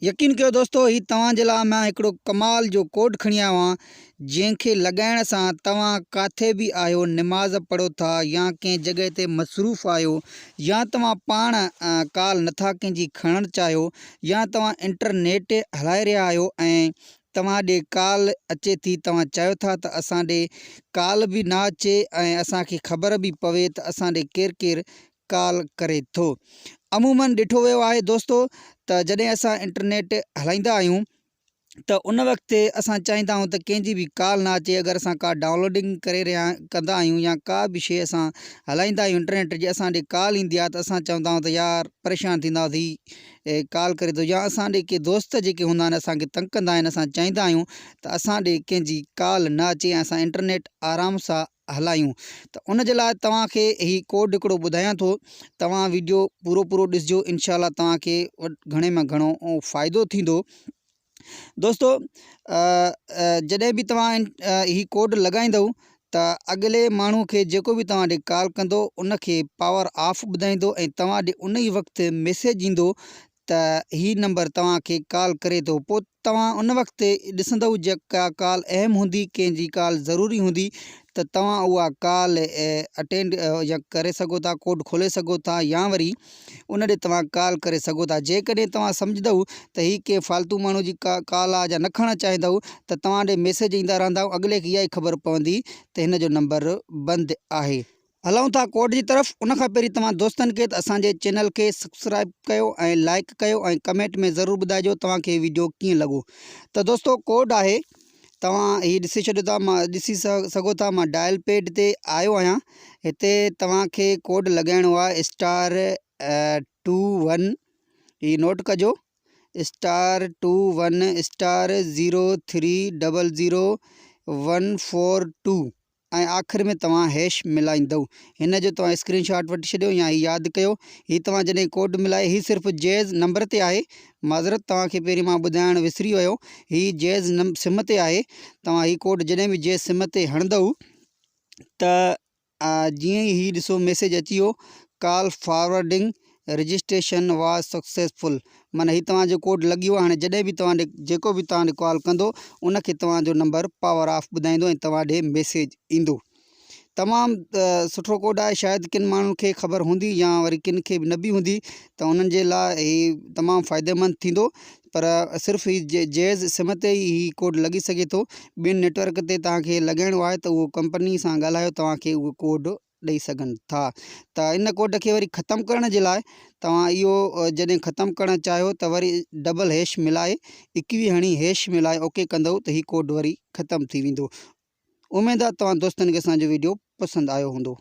यकीन कयो दोस्तों, ही तव्हांजे लाइ मां हिकिड़ो कमाल जो कोड खणी आयो आहियां, जंहिंखे लॻाइण सां तव्हां काथे बि आहियो, निमाज़ पढ़ो था या कंहिं जॻह ते मसरूफ़ आहियो, या तव्हां पाण कॉल नथा कंहिंजी खणणु चाहियो, या तव्हां इंटरनेट हलाए रहिया आहियो ऐं तव्हां ॾे कॉल अचे थी, तव्हां चाहियो था त असां ॾे कॉल बि न अचे ऐं असांखे ख़बर बि पवे त असां ॾे केरु केरु कॉल करे थो। अमूमन ॾिठो वियो आहे दोस्तों त जॾहिं असां इंटरनेट हलाईंदा आहियूं त उन वक़्तु असां चाहींदा आहियूं त कंहिंजी बि कॉल न अचे। अगरि असां का डाउनलोडिंग करे रहिया कंदा आहियूं या का बि शइ असां हलाईंदा आहियूं इंटरनेट जी, असां ॾे कॉल ईंदी आहे त असां चवंदा आहियूं त यार परेशान थींदा आहियूं कॉल करे थो, या असां ॾे के दोस्त जेके हूंदा आहिनि असांखे तंग कंदा आहिनि, असां चाहींदा आहियूं त असां ॾे कंहिंजी कॉल न अचे ऐं असां इंटरनेट आराम सां हलायूं। त उन जे लाइ तव्हांखे ही कोड हिकिड़ो ॿुधायां थो, तव्हां वीडियो पूरो ॾिसिजो, इनशाला तव्हांखे घणे में घणो फ़ाइदो थींदो। दोस्तों जॾहिं बि तव्हां ही कोड लॻाईंदव त अॻिले माण्हू खे जेको बि तव्हां ॾे कॉल कंदो उनखे पावर ऑफ ॿुधाईंदो ऐं तव्हां ॾे उन ई वक़्तु मैसेज ईंदो त ही नंबर तव्हांखे कॉल करे थो। पोइ तव्हां उन वक़्तु ॾिसंदव जेका कॉल अहम हूंदी, कंहिंजी कॉल ज़रूरी हूंदी, त तव्हां उहा कॉल अटेंड या करे सघो था, कोड खोले सघो था, या वरी उन ॾे तव्हां कॉल करे सघो था। जेकॾहिं तव्हां सम्झंदव त ही के फालतू माण्हू जी कॉल आहे या न खणणु चाहींदव त तव्हां ॾे मैसेज ईंदा रहंदा, अॻिले खे इहा ई ख़बर पवंदी त हिन जो नंबर बंदि आहे। हलूं था कोड जी तरफ़। उन खां पहिरीं तव्हां दोस्तनि खे त असांजे चैनल खे सब्सक्राइब कयो ऐं लाइक कयो ऐं कमेंट में ज़रूरु ॿुधाइजो तव्हांखे वीडियो कीअं लॻो। त दोस्तों कोड आहे, तव्हां ही ॾिसी छॾियो था, मां ॾिसी सघो था, मां डायल पैड ते आयो आहियां। हिते तव्हांखे कोड लॻाइणो आहे *21, ही नोट कजो, *21*03000142 ऐं आख़िर में तव्हां हैश मिलाईंदव। हिन जो तव्हां स्क्रीनशॉट वठी छॾियो या ही यादि कयो। ही तव्हां जॾहिं कोड मिलाए, ही सिर्फ़ु जैज़ नंबर ते आहे, माज़रत तव्हांखे पहिरीं मां ॿुधाइणु विसरी वियो, ही जैज़ सिम ते आहे। तव्हां ही कोड जॾहिं बि जैज़ सिम ते हणंदव त जीअं ई ही ॾिसो मैसेज अची वियो, call forwarding registration was successful, माना ही तव्हांजो कोड लॻी वियो। हाणे जॾहिं बि तव्हां ॾे जेको बि तव्हां ॾे कॉल कंदो उनखे तव्हांजो नंबर पावर ऑफ ॿुधाईंदो ऐं तव्हां ॾे मैसेज ईंदो। तमामु सुठो कोड आहे। शायदि किन माण्हुनि खे ख़बर हूंदी या वरी किन खे न बि हूंदी, त उन्हनि जे लाइ ही तमामु फ़ाइदेमंद थींदो, पर सिर्फ़ु ही जैज़ सिम ते ही कोड लॻी सघे थो। ॿियनि नेटवर्क ते तव्हांखे लॻाइणो आहे त उहो कंपनी सां ॻाल्हायो, तव्हांखे उहो कोड ॾेई सघनि था। त इन कोड खे वरी ख़तमु करण जे लाइ तव्हां इहो जॾहिं ख़तमु करणु चाहियो त वरी डबल हैश मिलाए 21 हणी हैश मिलाए ओके कंदव त ही कोड वरी ख़तमु थी वेंदो। उमेद आहे तव्हां दोस्तनि खे असांजो वीडियो पसंदि आयो हूंदो।